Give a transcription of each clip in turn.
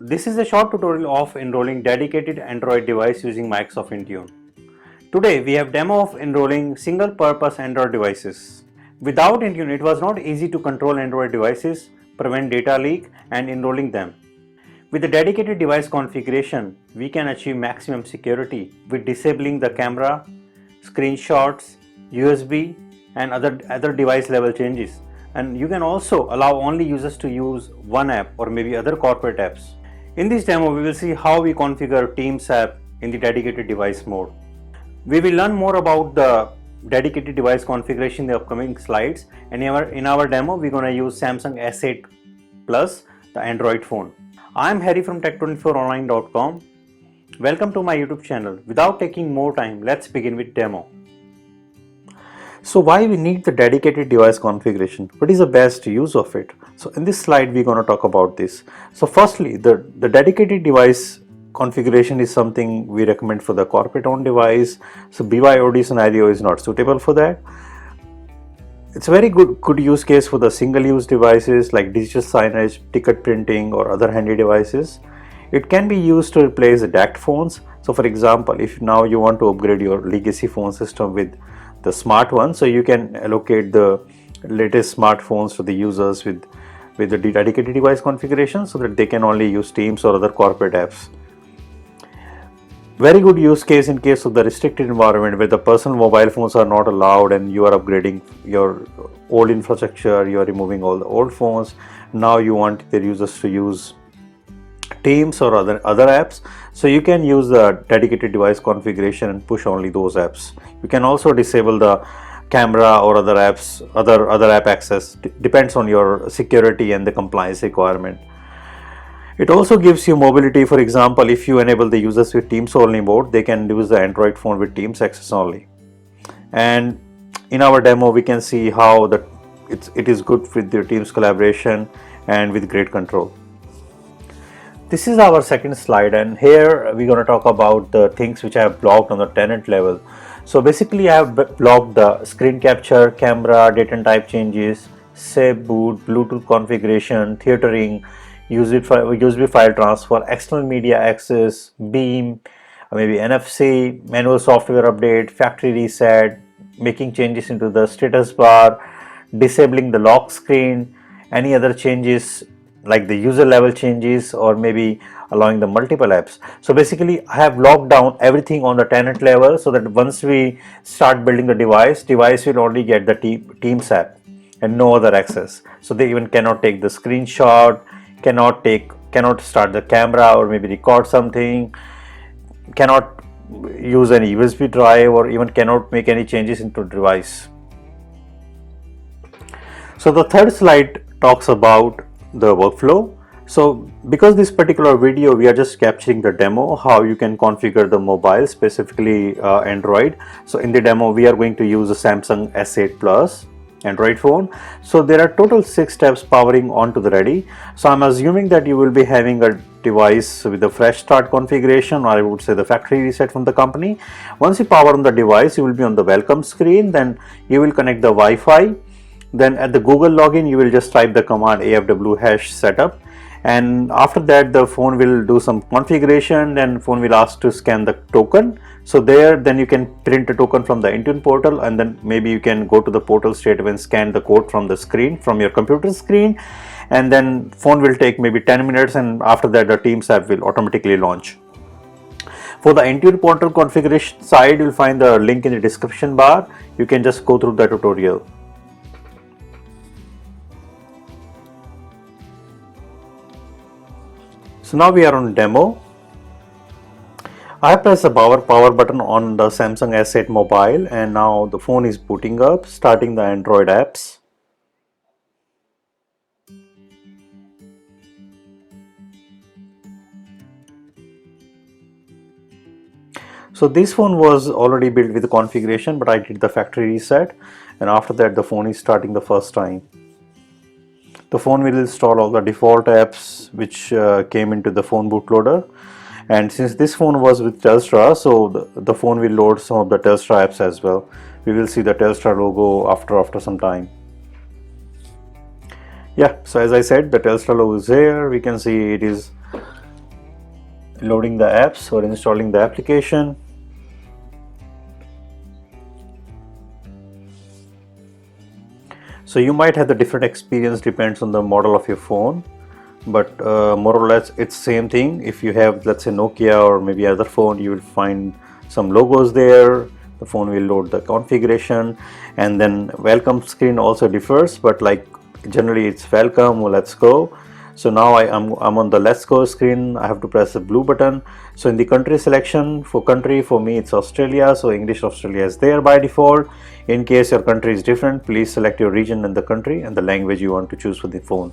This is a short tutorial of enrolling dedicated Android device using Microsoft Intune. Today we have demo of enrolling single purpose Android devices. Without Intune, it was not easy to control Android devices, prevent data leak and enrolling them. With the dedicated device configuration, we can achieve maximum security with disabling the camera, screenshots, USB and other device level changes. And you can also allow only users to use one app or maybe other corporate apps. In this demo, we will see how we configure Teams app in the dedicated device mode. We will learn more about the dedicated device configuration in the upcoming slides, and in our demo, we're going to use Samsung S8 Plus, the Android phone. I'm Harry from Tech24Online.com. Welcome to my YouTube channel. Without taking more time, let's begin with demo. So why we need the dedicated device configuration? What is the best use of it? So in this slide we're going to talk about this. So firstly, the dedicated device configuration is something we recommend for the corporate owned device. So BYOD scenario is not suitable for that. It's a very good use case for the single use devices like digital signage, ticket printing or other handy devices. It can be used to replace the DACT phones. So for example, if now you want to upgrade your legacy phone system with the smart one, so you can allocate the latest smartphones to the users with the dedicated device configuration so that they can only use Teams or other corporate apps. Very good use case in case of the restricted environment where the personal mobile phones are not allowed and you are upgrading your old infrastructure, you are removing all the old phones. Now you want their users to use Teams or other apps, so you can use the dedicated device configuration and push only those apps. You can also disable the camera or other apps, other app access. Depends on your security and the compliance requirement. It also gives you mobility. For example, if you enable the users with Teams only mode, they can use the Android phone with Teams access only. And in our demo, we can see how it is good with your Teams collaboration and with great control. This is our second slide, and here we're going to talk about the things which I have blocked on the tenant level. So basically I have blocked the screen capture, camera, date and type changes, save boot, Bluetooth configuration, theatering, USB file transfer, external media access, beam, maybe NFC, manual software update, factory reset, making changes into the status bar, disabling the lock screen, any other changes like the user level changes or maybe allowing the multiple apps. So basically I have locked down everything on the tenant level so that once we start building the device will only get the Teams app and no other access. So they even cannot take the screenshot, cannot start the camera or maybe record something, cannot use any USB drive or even cannot make any changes into the device. So the third slide talks about the workflow. So because this particular video we are just capturing the demo how you can configure the mobile, specifically Android. So in the demo we are going to use the Samsung S8 Plus Android phone. So there are total 6 steps powering on to the ready. So I'm assuming that you will be having a device with the fresh start configuration, or I would say the factory reset from the company. Once you power on the device, you will be on the welcome screen, then you will connect the Wi-Fi. Then at the Google login, you will just type the command afw setup, and after that the phone will do some configuration and phone will ask to scan the token. So then you can print a token from the Intune portal, and then maybe you can go to the portal straight away and scan the code from the screen, from your computer screen, and then phone will take maybe 10 minutes, and after that the Teams app will automatically launch. For the Intune portal configuration side, you will find the link in the description bar. You can just go through the tutorial. So now we are on demo. I have pressed the power button on the Samsung S8 mobile, and now the phone is booting up, starting the Android apps. So this phone was already built with the configuration, but I did the factory reset, and after that the phone is starting the first time. The phone will install all the default apps which came into the phone bootloader, and since this phone was with Telstra, so the phone will load some of the Telstra apps as well. We will see the Telstra logo after some time. Yeah, so as I said, the Telstra logo is here. We can see it is loading the apps or installing the application. So you might have the different experience, depends on the model of your phone, but more or less it's same thing. If you have, let's say, Nokia or maybe other phone, you will find some logos there. The phone will load the configuration, and then welcome screen also differs, but like generally it's welcome or let's go. So now I'm on the let's go screen. I have to press the blue button. So in the country selection, for country, for me it's Australia, so English Australia is there by default. In case your country is different, please select your region and the country and the language you want to choose for the phone.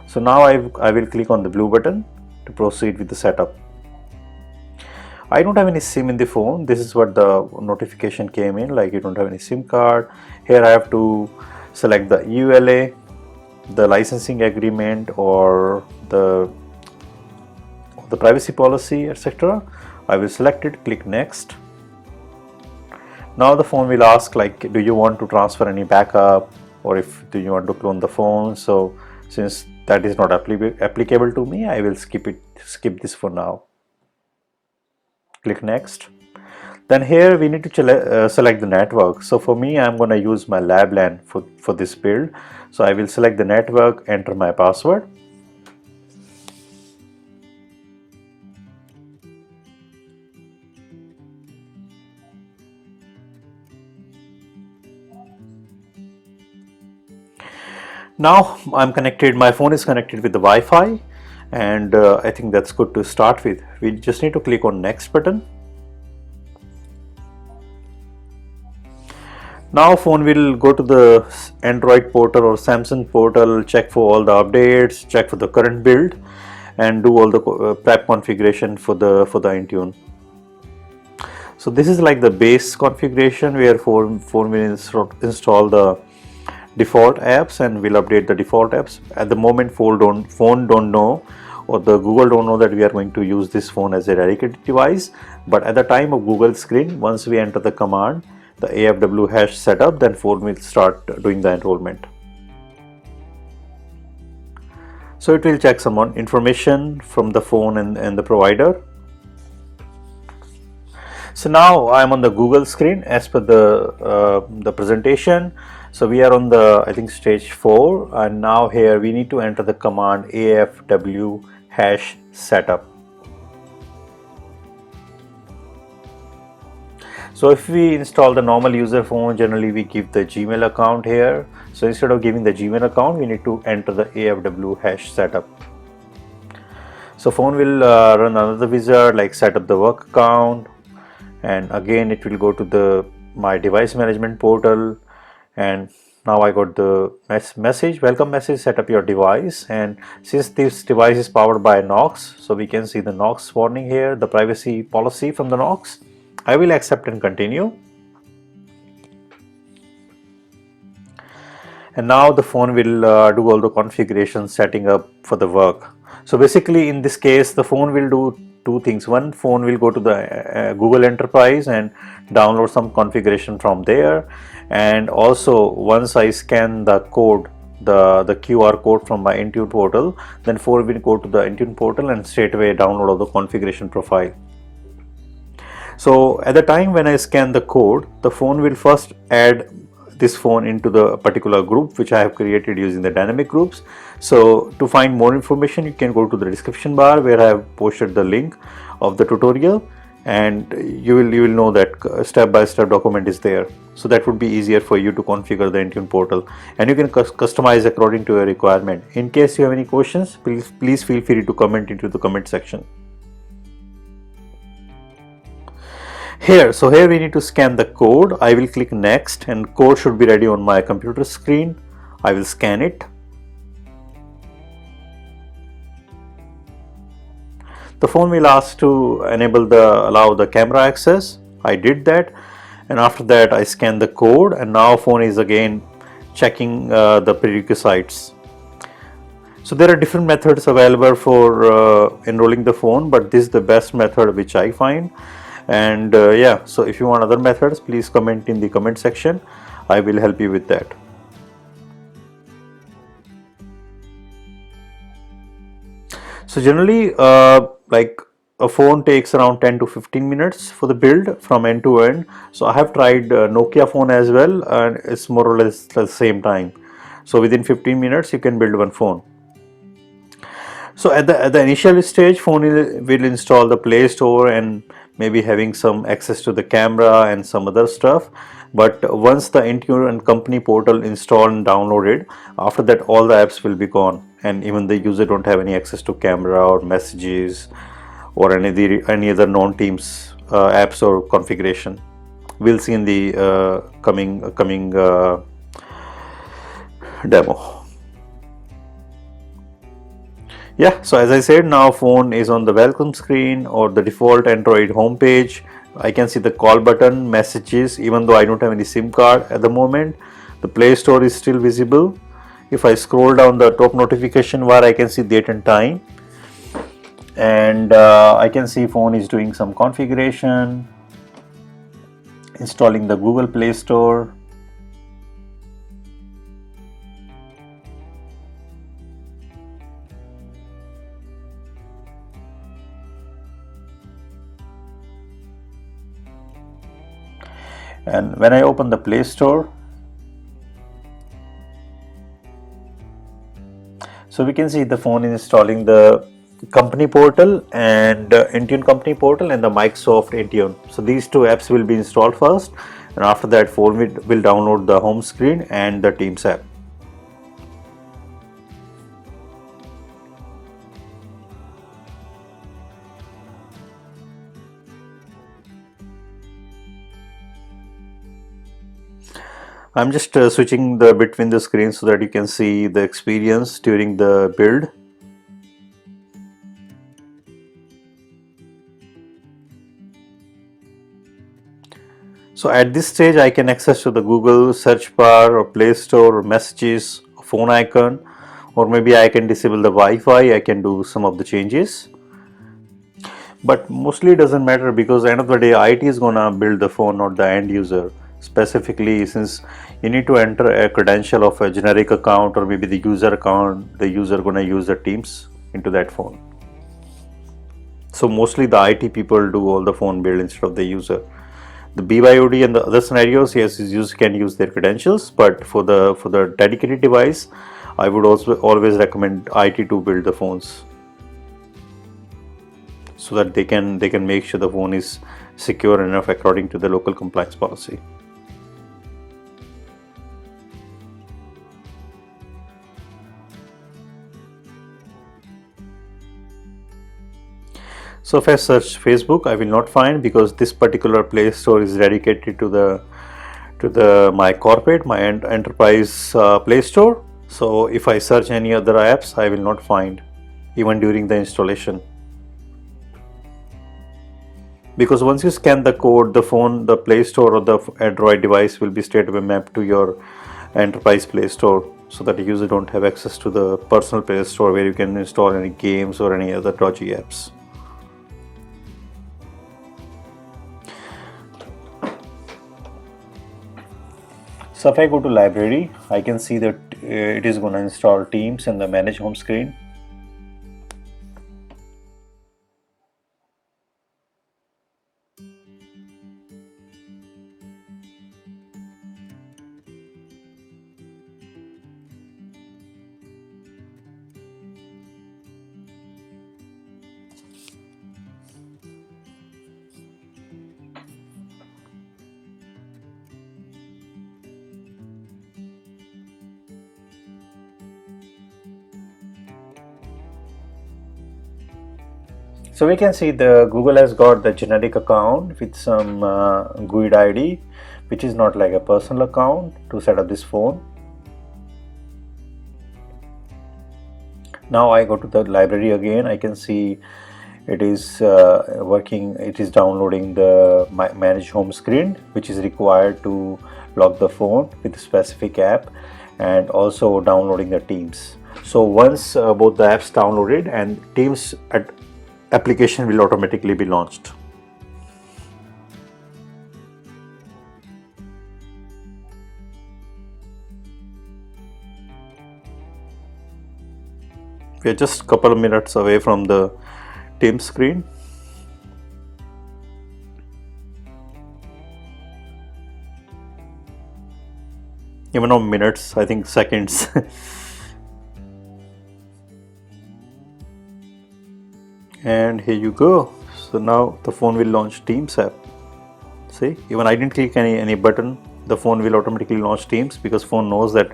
So now I will click on the blue button to proceed with the setup. I don't have any SIM in the phone. This is what the notification came in, like you don't have any SIM card. Here I have to select the EULA, the licensing agreement, or the privacy policy, etc. I will select it, click next. Now the phone will ask, like, do you want to transfer any backup, or do you want to clone the phone? So since that is not applicable to me, I will skip this for now. Click next. Then here we need to select the network. So for me, I'm going to use my LabLAN for this build. So I will select the network, enter my password. Now I'm connected, my phone is connected with the Wi-Fi, and I think that's good to start with. We just need to click on next button. Now phone will go to the Android portal or Samsung portal, check for all the updates, check for the current build, and do all the prep configuration for the Intune. So this is like the base configuration where phone will install the default apps and will update the default apps. At the moment, phone don't know, or the Google don't know that we are going to use this phone as a dedicated device. But at the time of Google screen, once we enter the command, the AFW hash setup, then phone will start doing the enrollment. So it will check some information from the phone and the provider. So now I am on the Google screen as per the presentation. So we are on the, I think, stage 4, and now here we need to enter the command AFW hash setup. So if we install the normal user phone, generally we give the Gmail account here. So instead of giving the Gmail account, we need to enter the AFW hash setup. So phone will run another wizard like set up the work account, and again it will go to my device management portal, and now I got the message, welcome message, set up your device. And since this device is powered by Knox, so we can see the Knox warning here, the privacy policy from the Knox. I will accept and continue. And now the phone will do all the configuration setting up for the work. So basically in this case, the phone will do two things. One, phone will go to the Google Enterprise and download some configuration from there. And also once I scan the code, the QR code from my Intune portal, then phone will go to the Intune portal and straight away download all the configuration profile. So at the time when I scan the code, the phone will first add this phone into the particular group which I have created using the dynamic groups. So to find more information, you can go to the description bar where I have posted the link of the tutorial, and you will know that step-by-step document is there. So that would be easier for you to configure the Intune portal, and you can customize according to your requirement. In case you have any questions, please feel free to comment into the comment section. Here we need to scan the code. I will click next, and code should be ready on my computer screen. I will scan it. The phone will ask to allow the camera access. I did that, and after that I scan the code, and now phone is again checking the prerequisites. So there are different methods available for enrolling the phone, but this is the best method which I find. And yeah, so if you want other methods, please comment in the comment section. I will help you with that. So generally like a phone takes around 10 to 15 minutes for the build from end to end. So I have tried Nokia phone as well, and it's more or less the same time. So within 15 minutes you can build one phone. So at the initial stage, phone will install the Play Store and maybe having some access to the camera and some other stuff. But once the Intune and company portal installed and downloaded, after that all the apps will be gone, and even the user don't have any access to camera or messages or any other non-Teams apps or configuration. We'll see in the coming demo. Yeah, so as I said, now phone is on the welcome screen or the default Android homepage. I can see the call button, messages, even though I don't have any SIM card at the moment. The Play Store is still visible. If I scroll down the top notification bar, I can see date and time. And I can see phone is doing some configuration, installing the Google Play Store. And when I open the Play Store, so we can see the phone is installing the company portal and Intune company portal and the Microsoft Intune. So these two apps will be installed first, and after that phone will download the home screen and the Teams app. I'm just switching the between the screens so that you can see the experience during the build. So at this stage I can access to the Google search bar or Play Store or messages, phone icon, or maybe I can disable the Wi-Fi. I can do some of the changes. But mostly it doesn't matter, because at the end of the day IT is gonna build the phone, not the end user. Specifically, since you need to enter a credential of a generic account or maybe the user account, the user gonna use the Teams into that phone. So mostly the IT people do all the phone build instead of the user. The BYOD and the other scenarios, yes, user can use their credentials, but for the dedicated device, I would also always recommend IT to build the phones, so that they can make sure the phone is secure enough according to the local compliance policy. So if I search Facebook, I will not find, because this particular Play Store is dedicated to my corporate, my enterprise Play Store. So if I search any other apps, I will not find, even during the installation. Because once you scan the code, the Play Store or the Android device will be straight away mapped to your enterprise Play Store, so that the user don't have access to the personal Play Store where you can install any games or any other dodgy apps. So if I go to library, I can see that it is going to install Teams in the manage home screen. So we can see the Google has got the generic account with some GUID ID, which is not like a personal account to set up this phone. Now I go to the library again. I can see it is working. It is downloading the manage home screen, which is required to lock the phone with a specific app, and also downloading the Teams. So once both the apps downloaded, and Teams application will automatically be launched. We are just a couple of minutes away from the Teams screen. Even on minutes, I think seconds. And here you go. So now the phone will launch Teams app. See, even I didn't click any button, the phone will automatically launch Teams, because phone knows that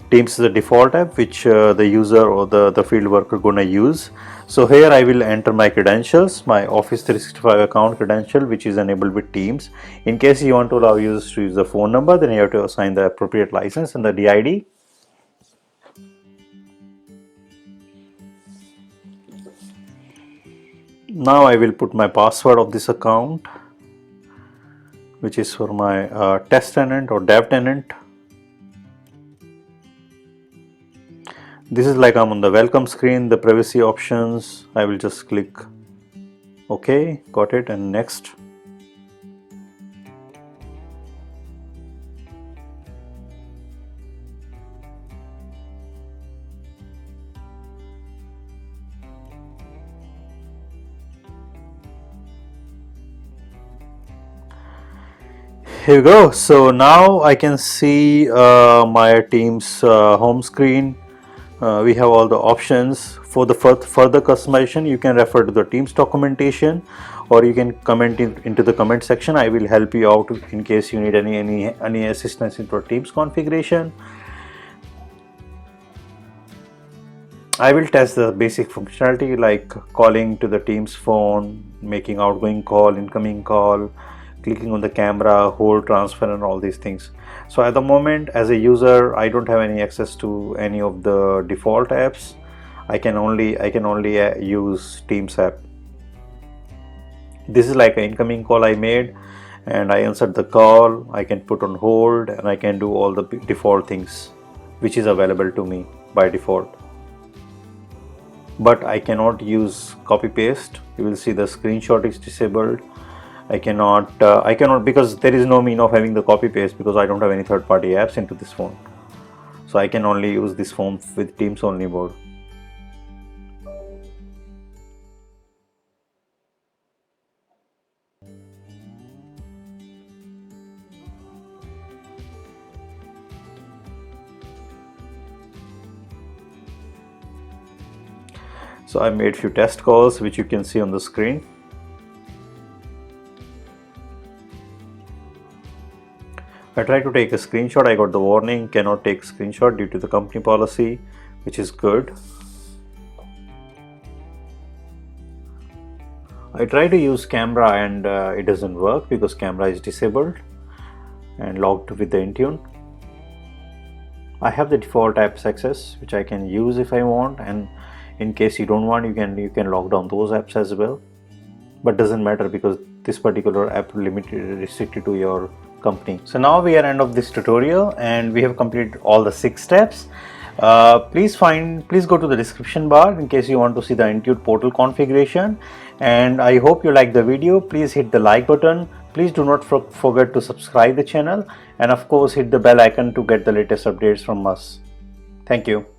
Teams is a default app which the user or the field worker gonna use. So here I will enter my credentials, my Office 365 account credential, which is enabled with Teams. In case you want to allow users to use the phone number, then you have to assign the appropriate license and the DID. Now I will put my password of this account, which is for my test tenant or dev tenant. This is like I'm on the welcome screen, the privacy options. I will just click OK, got it, and next. Here we go. So now I can see my Teams home screen. We have all the options. For the further customization, you can refer to the Teams documentation, or you can comment into the comment section. I will help you out in case you need any assistance into Teams configuration. I will test the basic functionality like calling to the Teams phone, making outgoing call, incoming call, clicking on the camera, hold, transfer, and all these things. So at the moment, as a user, I don't have any access to any of the default apps. I can only use Teams app. This is like an incoming call I made, and I answered the call. I can put on hold, and I can do all the default things which is available to me by default. But I cannot use copy paste. You will see the screenshot is disabled. I cannot because there is no mean of having the copy paste, because I don't have any third-party apps into this phone. So I can only use this phone with Teams only mode. So I made few test calls which you can see on the screen. I tried to take a screenshot. I got the warning, cannot take screenshot due to the company policy, which is good. I try to use camera and it doesn't work because camera is disabled and logged with the Intune. I have the default apps access which I can use if I want, and in case you don't want, you can lock down those apps as well. But doesn't matter because this particular app restricted to your company. So now we are end of this tutorial and we have completed all the 6 steps. Please go to the description bar in case you want to see the Intune portal configuration, and I hope you like the video. Please hit the like button. Please do not forget to subscribe the channel, and of course hit the bell icon to get the latest updates from us. Thank you.